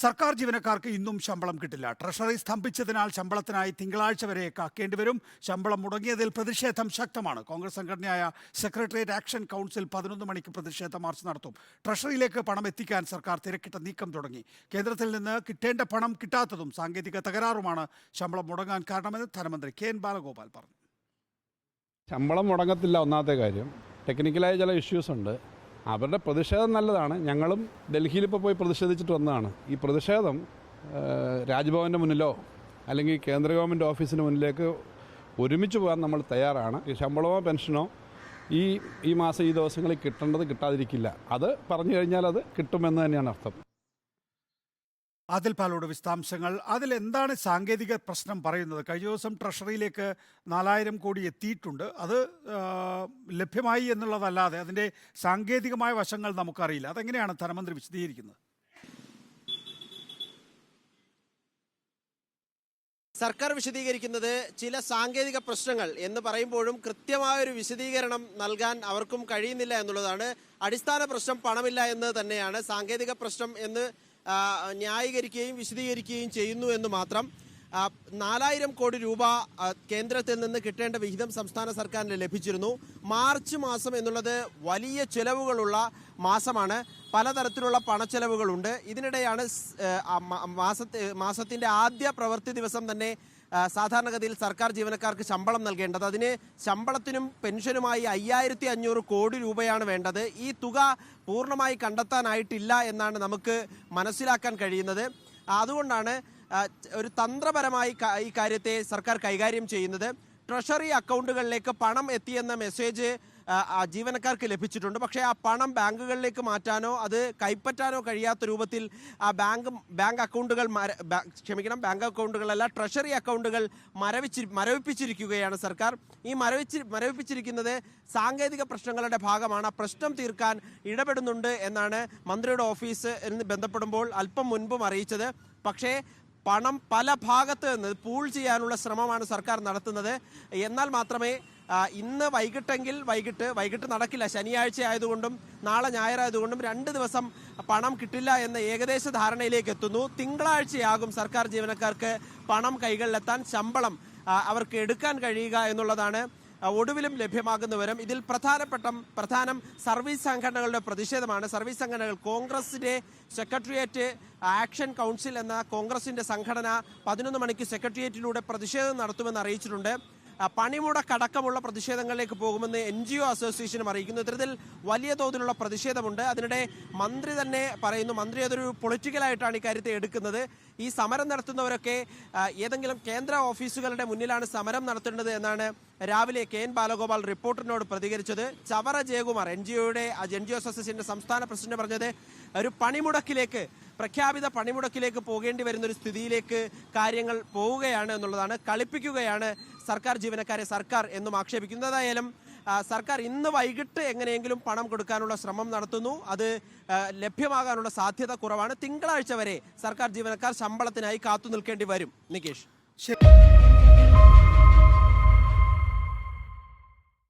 സർക്കാർ ജീവനക്കാർക്ക് ഇന്നും ശമ്പളം കിട്ടില്ല. ട്രഷറി സ്തംഭിച്ചതിനാൽ ശമ്പളത്തിനായി തിങ്കളാഴ്ച വരെ കാക്കേണ്ടിവരും. ശമ്പളം മുടങ്ങിയതിൽ പ്രതിഷേധം ശക്തമാണ്. കോൺഗ്രസ് സംഘടനയായ സെക്രട്ടേറിയറ്റ് ആക്ഷൻ കൗൺസിൽ 11 മണിക്ക് പ്രതിഷേധ മാർച്ച് നടത്തും. ട്രഷറിയിലേക്ക് പണം എത്തിക്കാൻ സർക്കാർ തിരക്കിട്ട നീക്കം തുടങ്ങി. കേന്ദ്രത്തിൽ നിന്ന് കിട്ടേണ്ട പണം കിട്ടാത്തതും സാങ്കേതിക തകരാറുമാണ് ശമ്പളം മുടങ്ങാൻ കാരണമെന്ന് ധനമന്ത്രി കെ എൻ ബാലഗോപാൽ പറഞ്ഞു. ശമ്പളം മുടങ്ങത്തില്ല. ഒന്നാമത്തെ കാര്യം, ടെക്നിക്കലായ ചില ഇഷ്യൂസ് ഉണ്ട്. അവരുടെ പ്രതിഷേധം നല്ലതാണ്. ഞങ്ങളും ഡൽഹിയിൽ ഇപ്പോൾ പോയി പ്രതിഷേധിച്ചിട്ട് വന്നതാണ്. ഈ പ്രതിഷേധം രാജ്ഭവൻ്റെ മുന്നിലോ അല്ലെങ്കിൽ കേന്ദ്ര ഗവൺമെൻറ് ഓഫീസിന് മുന്നിലേക്ക് ഒരുമിച്ച് പോകാൻ നമ്മൾ തയ്യാറാണ്. ഈ ശമ്പളമോ പെൻഷനോ ഈ മാസം ഈ ദിവസങ്ങളിൽ കിട്ടേണ്ടത് കിട്ടാതിരിക്കില്ല. അത് പറഞ്ഞു കഴിഞ്ഞാൽ അത് കിട്ടുമെന്ന് തന്നെയാണ് അർത്ഥം. ആദിൽ പാലോട് വിശദാംശങ്ങൾ. അതിലെന്താണ് സാങ്കേതിക പ്രശ്നം പറയുന്നത്? കഴിഞ്ഞ ദിവസം ട്രഷറിയിലേക്ക് 4000 കോടി എത്തിയിട്ടുണ്ട്. അത് ലഭ്യമായി എന്നുള്ളതല്ലാതെ അതിൻ്റെ സാങ്കേതികമായ വശങ്ങൾ നമുക്കറിയില്ല. അതെങ്ങനെയാണ് ധനമന്ത്രി വിശദീകരിക്കുന്നത്? സർക്കാർ വിശദീകരിക്കുന്നത് ചില സാങ്കേതിക പ്രശ്നങ്ങൾ എന്ന് പറയുമ്പോഴും കൃത്യമായൊരു വിശദീകരണം നൽകാൻ അവർക്കും കഴിയുന്നില്ല എന്നുള്ളതാണ്. അടിസ്ഥാന പ്രശ്നം പണമില്ല എന്ന് തന്നെയാണ്. സാങ്കേതിക പ്രശ്നം എന്ന് ന്യായീകരിക്കുകയും വിശദീകരിക്കുകയും ചെയ്യുന്നു എന്ന് മാത്രം. 4000 കോടി രൂപ കേന്ദ്രത്തിൽ നിന്ന് കിട്ടേണ്ട വിഹിതം സംസ്ഥാന സർക്കാരിന് ലഭിച്ചിരുന്നു. മാർച്ച് മാസം എന്നുള്ളത് വലിയ ചെലവുകളുള്ള മാസമാണ്. പലതരത്തിലുള്ള പണച്ചെലവുകളുണ്ട്. ഇതിനിടെയാണ് മാസത്തിൻ്റെ ആദ്യ പ്രവൃത്തി ദിവസം തന്നെ സാധാരണഗതിയിൽ സർക്കാർ ജീവനക്കാർക്ക് ശമ്പളം നൽകേണ്ടത്. അതിന് ശമ്പളത്തിനും പെൻഷനുമായി 5500 കോടി രൂപയാണ് വേണ്ടത്. ഈ തുക പൂർണ്ണമായി കണ്ടെത്താനായിട്ടില്ല എന്നാണ് നമുക്ക് മനസ്സിലാക്കാൻ കഴിയുന്നത്. അതുകൊണ്ടാണ് ഒരു തന്ത്രപരമായി ഈ കാര്യത്തെ സർക്കാർ കൈകാര്യം ചെയ്യുന്നത്. ട്രഷറി അക്കൗണ്ടുകളിലേക്ക് പണം എത്തിയെന്ന മെസ്സേജ് ജീവനക്കാർക്ക് ലഭിച്ചിട്ടുണ്ട്. പക്ഷേ ആ പണം ബാങ്കുകളിലേക്ക് മാറ്റാനോ അത് കൈപ്പറ്റാനോ കഴിയാത്ത രൂപത്തിൽ ആ ബാങ്ക് അക്കൗണ്ടുകളല്ല, ട്രഷറി അക്കൗണ്ടുകൾ മരവിപ്പിച്ചിരിക്കുകയാണ് സർക്കാർ. ഈ മരവിപ്പിച്ചിരിക്കുന്നത് സാങ്കേതിക പ്രശ്നങ്ങളുടെ ഭാഗമാണ്. ആ പ്രശ്നം തീർക്കാൻ ഇടപെടുന്നുണ്ട് എന്നാണ് മന്ത്രിയുടെ ഓഫീസ് ബന്ധപ്പെടുമ്പോൾ അല്പം മുൻപും അറിയിച്ചത്. പക്ഷേ പണം പല ഭാഗത്ത് നിന്ന് പൂൾ ചെയ്യാനുള്ള ശ്രമമാണ് സർക്കാർ നടത്തുന്നത്. എന്നാൽ മാത്രമേ ഇന്ന് വൈകിട്ട് നടക്കില്ല. ശനിയാഴ്ച ആയതുകൊണ്ടും നാളെ ഞായറായതുകൊണ്ടും 2 ദിവസം പണം കിട്ടില്ല എന്ന ഏകദേശ ധാരണയിലേക്ക് എത്തുന്നു. തിങ്കളാഴ്ചയാകും സർക്കാർ ജീവനക്കാർക്ക് പണം കൈകളിലെത്താൻ, ശമ്പളം അവർക്ക് എടുക്കാൻ കഴിയുക എന്നുള്ളതാണ് ഒടുവിലും ലഭ്യമാകുന്ന വിവരം. ഇതിൽ പ്രധാനം സർവീസ് സംഘടനകളുടെ പ്രതിഷേധമാണ്. സർവീസ് സംഘടനകൾ കോൺഗ്രസിന്റെ സെക്രട്ടേറിയറ്റ് ആക്ഷൻ കൗൺസിൽ എന്ന കോൺഗ്രസിന്റെ സംഘടന 11 മണിക്ക് സെക്രട്ടേറിയറ്റിലൂടെ പ്രതിഷേധം നടത്തുമെന്ന് അറിയിച്ചിട്ടുണ്ട്. പണിമുടക്കടക്കമുള്ള പ്രതിഷേധങ്ങളിലേക്ക് പോകുമെന്ന് NGO അസോസിയേഷനും അറിയിക്കുന്നു. ഇത്തരത്തിൽ വലിയ തോതിലുള്ള പ്രതിഷേധമുണ്ട്. അതിനിടെ മന്ത്രി തന്നെ പറയുന്നു, മന്ത്രി അതൊരു പൊളിറ്റിക്കലായിട്ടാണ് ഈ കാര്യത്തെ എടുക്കുന്നത്. ഈ സമരം നടത്തുന്നവരൊക്കെ ഏതെങ്കിലും കേന്ദ്ര ഓഫീസുകളുടെ മുന്നിലാണ് സമരം നടത്തേണ്ടത് എന്നാണ് രാവിലെ കെ എൻ ബാലഗോപാൽ റിപ്പോർട്ടറിനോട് പ്രതികരിച്ചത്. ചവറ ജയകുമാർ NGO അസോസിയേഷന്റെ സംസ്ഥാന പ്രസിഡന്റ് പറഞ്ഞത് ഒരു പ്രഖ്യാപിത പണിമുടക്കിലേക്ക് പോകേണ്ടി വരുന്ന ഒരു സ്ഥിതിയിലേക്ക് കാര്യങ്ങൾ പോവുകയാണ് എന്നുള്ളതാണ്. കളിപ്പിക്കുകയാണ് സർക്കാർ ജീവനക്കാരെ സർക്കാർ എന്നും ആക്ഷേപിക്കുന്നത്. ഏതായാലും സർക്കാർ ഇന്ന് വൈകിട്ട് എങ്ങനെയെങ്കിലും പണം കൊടുക്കാനുള്ള ശ്രമം നടത്തുന്നു. അത് ലഭ്യമാകാനുള്ള സാധ്യത കുറവാണ്. തിങ്കളാഴ്ച വരെ സർക്കാർ ജീവനക്കാർ ശമ്പളത്തിനായി കാത്തു നിൽക്കേണ്ടി വരും. നികേഷ്.